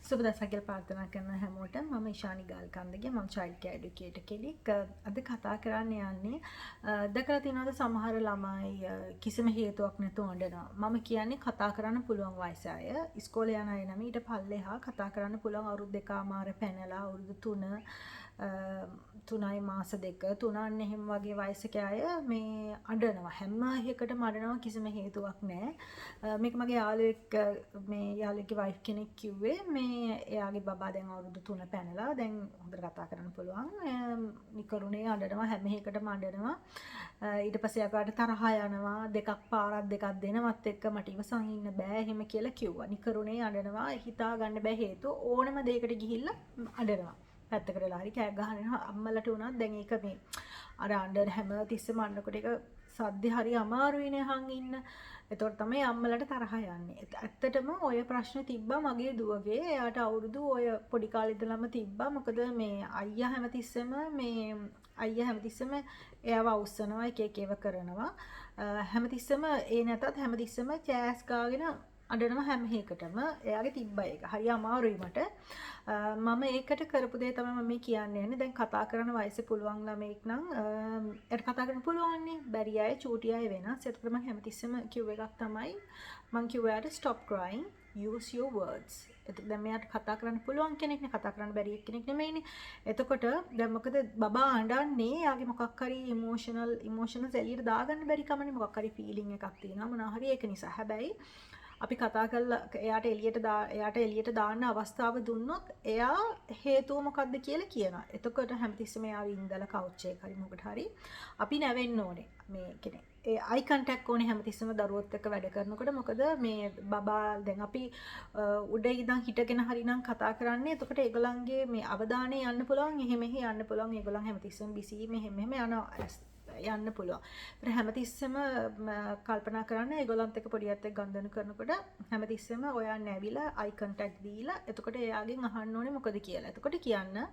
සුබ දවසක් කියලා ප්‍රාර්ථනා කරන හැමෝටම මම ඉෂානි ගල්කන්දගේ මම චයිල්ඩ් කෙයාර් එඩියුකේටර් කෙනෙක්. අද කතා කරන්න යන්නේ දැකලා තියෙනවද සමහර ළමයි කිසිම හේතුවක් නැතුව අඬනවා. මම කියන්නේ කතා කරන්න පුළුවන් වයස අය. ඉස්කෝලේ යන අය නම් ඊට පල්ලෙහා කතා කරන්න පුළුවන් අවුරුදු 2මාර පැනලා අවුරුදු 3යි මාස 2 3න් එහෙම වගේ වයසක අය මේ අඬනවා. හැම එකකටම අඬනවා කිසිම හේතුවක් නැහැ. මේක මගේ යාළුවෙක් මේ යාළුවෙක්ගේ වයිෆ් කෙනෙක් කිව්වේ මේ එයාගේ බබා දැන් අවුරුදු 3 පැනලා දැන් හොඳට කතා කරන්න පුළුවන්. නිකරුණේ අඬනවා හැම එකකටම අඬනවා. ඊට පස්සේ එයාට තරහ යනවා පාරක් දෙකක් දෙනවත් එක්ක මට ඉවසන් ඉන්න බෑ එහෙම කියලා කිව්වා. නිකරුණේ අඬනවා හිතා ගන්න බෑ හේතුව ඕනම දෙයකට ගිහිල්ලා අඬනවා. පැත්තකටලා හරි කෑ ගහනවා අම්මලට උනත් දැන් ඒක මේ අර අඬන හැම තිස්සෙම අඬනකොට ඒක සද්ද හරි අමාරුයිනේ අහන් ඉන්න. එතකොට තමයි අම්මලට තරහ යන්නේ. ඇත්තටම ඔය ප්‍රශ්නේ තිබ්බා මගේ දුවගේ. එයාට අවුරුදු ඔය පොඩි කාලේ ඉඳලම තිබ්බා. මොකද මේ අයියා හැමතිස්සෙම එයාව අවුස්සනවා එක එක ඒවා කරනවා. හැමතිස්සෙම ඒ නැතත් හැමතිස්සෙම චෑස් ගාගෙන අඬනවා හැම එකටම. එයාගේ තිබ්බා ඒක. හරි අමාරුයි මට. මම ඒකට කරපු දේ තමයි මම මේ කියන්නේ. දැන් කතා කරන වයසේ පුළුවන් ළමෙක් නම් එයාට කතා කරන්න පුළුවන් නේ. බැරි අය චූටි අය වෙනස්. ඒකට මම හැමතිස්සෙම කිව්ව එකක් තමයි මම කිව්වාට stop crying, use your words. එතකොට දැන් මෙයාට කතා කරන්න පුළුවන් කෙනෙක් නේ. කතා කරන්න බැරි කෙනෙක් නෙමෙයිනේ. එතකොට දැන් මොකද බබා අඬන්නේ යාගේ මොකක් හරි ඉමෝෂනල්ස් එළියට දාගන්න බැරි කමනේ. මොකක් හරි ෆීලිං එකක් තියෙනවා මොනවා හරි ඒක නිසා. හැබැයි අපි කතා කරලා එයාට එළියට දාන්න අවස්ථාව දුන්නොත් එයා හේතුව මොකද්ද කියලා කියනවා. එතකොට හැමතිස්සෙම එයා ඉඳලා කවුච් එක හරි මොකට හරි අපි නැවෙන්න ඕනේ. මේ කියන්නේ ඒ අයි කන්ටැක්ට් ඕනේ හැමතිස්සෙම දරුවොත් එක්ක වැඩ කරනකොට. මොකද මේ බබා දැන් අපි උඩ ඉඳන් හිටගෙන හරි නම් කතා කරන්නේ. එතකොට ඒගොල්ලන්ගේ මේ අවධානය යන්න පුළුවන්. එහෙ මෙහෙ යන්න පුළුවන්. ඒගොල්ලන් හැමතිස්සෙම බිසි මෙහෙම යන්න පුළුවන්. ඒත් හැමතිස්සෙම කල්පනා කරන්න ඒගොල්ලන්ත් එක්ක පොඩියත් එක්ක ගනුදෙනු කරනකොට හැමතිස්සෙම ඔයා නැවිලා අයි කන්ටැක්ට් දීලා එතකොට එයාගෙන් අහන්න ඕනේ මොකද කියලා. එතකොට කියන්න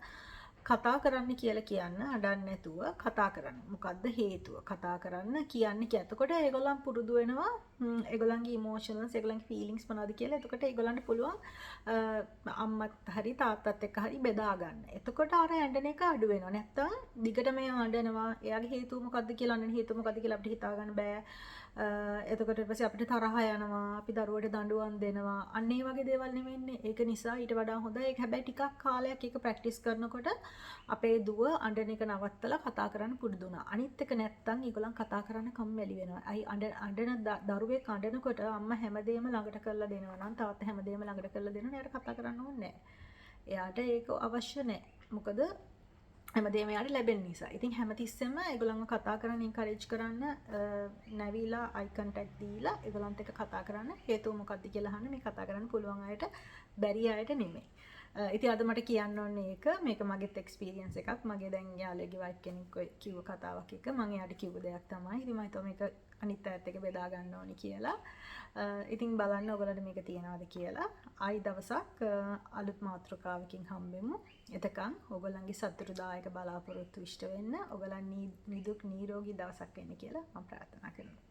කතා කරන්න කියලා කියන්න අඬන්නේ නැතුව කතා කරන්න. මොකද්ද හේතුව? කතා කරන්න කියන්නේ කිය. එතකොට ඒගොල්ලන් පුරුදු වෙනවා ඒගොල්ලන්ගේ ඉමෝෂනල්ස් ඒගොල්ලන්ගේ ෆීලිංගස් මොනවද කියලා. එතකොට ඒගොල්ලන්ට පුළුවන් අම්මත් හරි තාත්තත් එක්ක හරි බෙදා ගන්න. එතකොට අර ඇඬන එක අඩු වෙනවා. නැත්තම් දිගටම අඬනවා. එයාගේ හේතුව මොකද්ද කියලා අඬන හේතුව මොකද්ද කියලා අපිට හිතා ගන්න බෑ. එතකොට ඊට පස්සේ අපිට තරහ යනවා. අපි දරුවට දඬුවම් දෙනවා. අන්න ඒ වගේ දේවල් නෙමෙන්නේ. ඒක නිසා ඊට වඩා හොඳයි. ඒක හැබැයි ටිකක් කාලයක් ඒක ප්‍රැක්ටිස් කරනකොට අපේ දුව අඬන එක නවත්තලා කතා කරන්න පුරුදු වුණා. අනිත් එක නැත්තම් ඒගොල්ලන් කතා කරන්න කම්මැලි වෙනවා. අයි අඬන දරුවෙක් අඬනකොට අම්මා හැමදේම ළඟට කරලා දෙනවා නම් තාත්තා හැමදේම ළඟට කරලා දෙනවා. එයාට කතා කරන්න ඕනේ නැහැ. එයාට ඒක අවශ්‍ය නැහැ. මොකද හැමදේම යාට ලැබෙන නිසා. ඉතින් හැමතිස්සෙම ඒගොල්ලන්ව කතා කරන්න එන්කරේජ් කරන්න නැවිලා අයි කන්ටැක්ට් දීලා ඒගොල්ලන්ත් එක්ක කතා කරන්න හේතුව මොකක්ද කියලා අහන්න. මේ කතා කරන්න පුළුවන් අයට බැරි අයට නෙමෙයි. ඉතින් අද මට කියන්න ඕනේ මේක මගේත් එක්ස්පීරියන්ස් එකක්. මගේ දැන් යාළුවෙක්ගේ වයිෆ් කෙනෙක් ඔය කිව්ව කතාවක් එක මම එයාට කිව්ව දෙයක් තමයි. ඉතින් මම හිතුවා මේක අනිත් අයත් එක්ක බෙදා ගන්න ඕනේ කියලා. ඉතින් බලන්න ඔයගොල්ලන්ට මේක තියනවාද කියලා. ආයි දවසක් අලුත් මාතෘකාවකින් හම්බෙමු. එතකන් ඔයගොල්ලන්ගේ සතුටුදායක බලාපොරොත්තු ඉෂ්ට වෙන්න. ඔයගොල්ලන් නිදුක් නිරෝගී දවසක් වෙන්න කියලා මම ප්‍රාර්ථනා කරනවා.